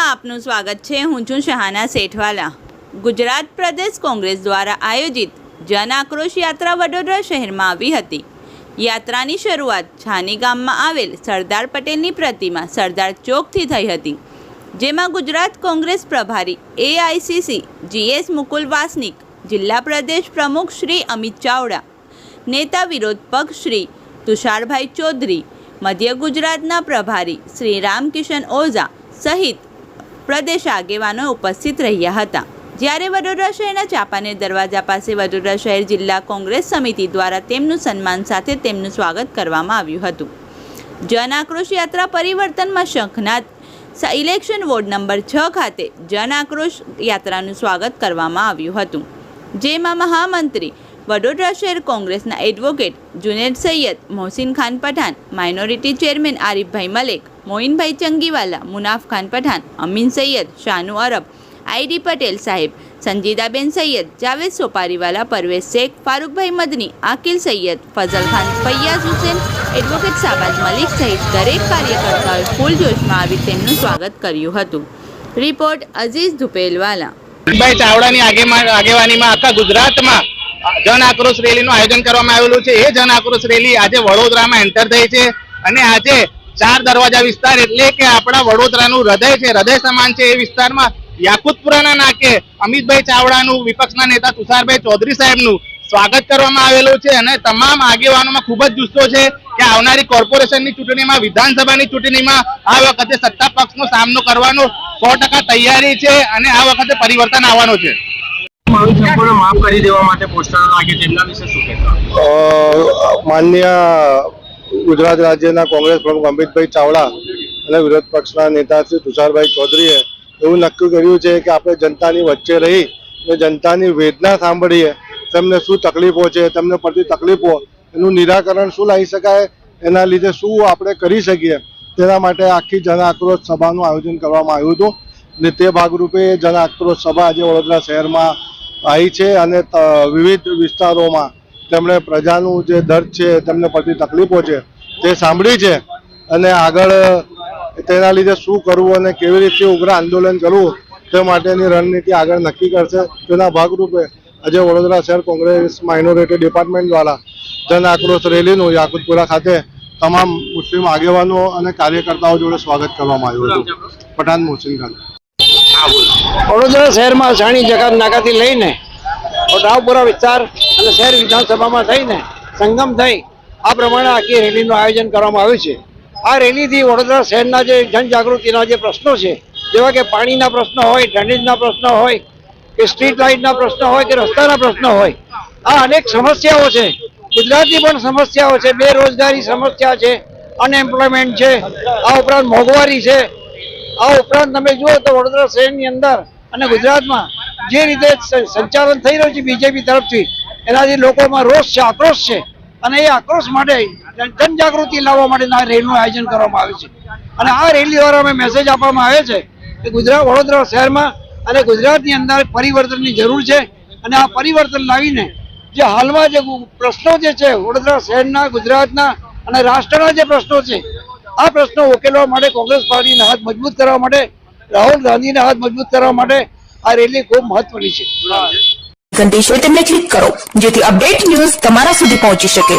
ન્યૂઝમાં આપનું સ્વાગત છે। હું છું શહાના સેઠવાલા। ગુજરાત પ્રદેશ કોંગ્રેસ દ્વારા આયોજિત જન આક્રોશ યાત્રા વડોદરા શહેરમાં આવી હતી। યાત્રાની શરૂઆત છાની ગામમાં આવેલ સરદાર પટેલની પ્રતિમા સરદાર ચોકથી થઈ હતી, જેમાં ગુજરાત કોંગ્રેસ પ્રભારી એઆઈસીસી જીએસ મુકુલ વાસનિક, જિલ્લા પ્રદેશ પ્રમુખ શ્રી અમિત ચાવડા, નેતા વિરોધ પક્ષ શ્રી તુષારભાઈ ચૌધરી, મધ્ય ગુજરાતના પ્રભારી શ્રી રામકિશન ઓઝા સહિત પ્રદેશ આગેવાનો ઉપસ્થિત રહ્યા હતા। જ્યારે વડોદરા શહેરના ચાંપાનેર દરવાજા પાસે વડોદરા શહેર જિલ્લા કોંગ્રેસ સમિતિ દ્વારા તેમનું સન્માન સાથે તેમનું સ્વાગત કરવામાં આવ્યું હતું। જન આક્રોશ યાત્રા પરિવર્તનમાં શંખનાદ ઇલેક્શન વોર્ડ નંબર 6 ખાતે જન આક્રોશ યાત્રાનું સ્વાગત કરવામાં આવ્યું હતું, જેમાં મહામંત્રી વડોદરા શહેર કોંગ્રેસના advocate Juned Saiyed, Mohsin Khan Pathan, minority chairman Arifbhai Malek, Moinbhai Changiwala, Munaf Khan Pathan, Amin Saiyed, Shanu Arab, ID Patel સાહેબ, સંજીદાબેન સૈયદ, જાવેદ સોપારીવાલા, પરવેઝ શેખ, ફારૂકભાઈ મદની, આકિલ સૈયદ, ફઝલ ખાન, ફૈયાઝ હુસેન, એડવોકેટ શાબાઝ મલિક સહિત દરેક કાર્યકર્તાઓએ ફૂલજોશમાં આવી તેમનું સ્વાગત કર્યું હતું। રિપોર્ટ અઝીઝ ધુપેલવાલા। ભાઈ ચાવડાની આગેવાનીમાં આખા ગુજરાતમાં જન આક્રોશ રેલીનું આયોજન કરવામાં આવેલું છે। એ જન આક્રોશ રેલી આજે વડોદરામાં એન્ટર થઈ છે અને આજે 4 દરવાજા વિસ્તાર એટલે કે આપણા વડોદરાનું હૃદય છે, હૃદય સમાન છે। એ વિસ્તારમાં યાકુતપુરાના નાકે અમિતભાઈ ચાવડાનું, વિપક્ષના નેતા તુષારભાઈ ચૌધરી સાહેબનું સ્વાગત કરવામાં આવેલું છે અને તમામ આગેવાનોમાં ખૂબ જ જુસ્સો છે કે આવનારી કોર્પોરેશનની ચૂંટણીમાં, વિધાનસભાની ચૂંટણીમાં આ વખતે સત્તા પક્ષનો સામનો કરવાનો 100% તૈયારી છે અને આ વખતે પરિવર્તન આવવાનું છે। માફ કરી દેવા માટે પોસ્ટરો લાગે તેમના વિશે શું કહેશો? માનનીય ગુજરાત રાજ્યના કોંગ્રેસ પ્રમુખ અમિતભાઈ ચાવડા અને વિરોધ પક્ષના નેતા શ્રી તુષારભાઈ ચૌધરીએ એવું નક્કી કર્યું છે કે આપણે જનતાની વચ્ચે રહી અને જનતાની વેદના સાંભળીએ, તેમને શું તકલીફો છે, તેમને પડતી તકલીફો, એનું નિરાકરણ શું લાવી શકાય, એના લીધે શું આપણે કરી શકીએ, તેના માટે આખી જન આક્રોશ સભાનું આયોજન કરવામાં આવ્યું હતું અને તે ભાગરૂપે જન આક્રોશ સભા આજે વડોદરા શહેરમાં આવી છે અને વિવિધ વિસ્તારોમાં તેમણે પ્રજાનું જે દર્દ છે, તેમને પડતી તકલીફો છે તે સાંભળી છે અને આગળ તેના લીધે શું કરવું અને કેવી રીતે ઉગ્ર આંદોલન કરવું તે માટેની રણનીતિ આગળ નક્કી કરશે। તેના ભાગરૂપે આજે વડોદરા શહેર કોંગ્રેસ માઇનોરિટી ડિપાર્ટમેન્ટ દ્વારા જન આક્રોશ રેલીનું યાકુતપુરા ખાતે તમામ મુસ્લિમ આગેવાનો અને કાર્યકર્તાઓ જોડે સ્વાગત કરવામાં આવ્યું હતું। પઠાન મોહસિન ખાન। વડોદરા શહેરમાં છાણી જકાત નાકાથી લઈને રાવપુરા વિસ્તાર અને શહેર વિધાનસભામાં થઈને સંગમ થઈ આ પ્રમાણે આખી રેલીનું આયોજન કરવામાં આવ્યું છે। આ રેલીથી વડોદરા શહેરના જે જનજાગૃતિના જે પ્રશ્નો છે, જેવા કે પાણીના પ્રશ્નો હોય, ડ્રેનેજના પ્રશ્નો હોય કે સ્ટ્રીટ લાઇટના પ્રશ્નો હોય કે રસ્તાના પ્રશ્નો હોય, આ અનેક સમસ્યાઓ છે। ગુજરાતની પણ સમસ્યાઓ છે, બેરોજગારી સમસ્યા છે, અનએમ્પ્લોયમેન્ટ છે, આ ઉપરાંત મોંઘવારી છે। આ ઉપરાંત તમે જુઓ તો વડોદરા શહેરની અંદર અને ગુજરાતમાં જે રીતે સંચાલન થઈ રહ્યું છે બીજેપી તરફથી, એનાથી લોકોમાં રોષ છે, આક્રોશ છે અને એ આક્રોશ માટે જનજાગૃતિ લાવવા માટેના રેલીનું આયોજન કરવામાં આવે છે અને આ રેલી દ્વારા અમે મેસેજ આપવામાં આવે છે કે વડોદરા શહેરમાં અને ગુજરાતની અંદર પરિવર્તનની જરૂર છે અને આ પરિવર્તન લાવીને જે હાલમાં જે પ્રશ્નો જે છે વડોદરા શહેરના, ગુજરાતના અને રાષ્ટ્રના જે પ્રશ્નો છે, આ પ્રશ્નો ઉકેલવા માટે કોંગ્રેસ પાર્ટીના હાથ મજબૂત કરવા માટે, રાહુલ ગાંધીના હાથ મજબૂત કરવા માટે આ રેલી ખૂબ મહત્વની છે। ઘંટી છે તેમને ક્લિક કરો જેથી અપડેટ ન્યૂઝ તમારા સુધી પહોંચી શકે।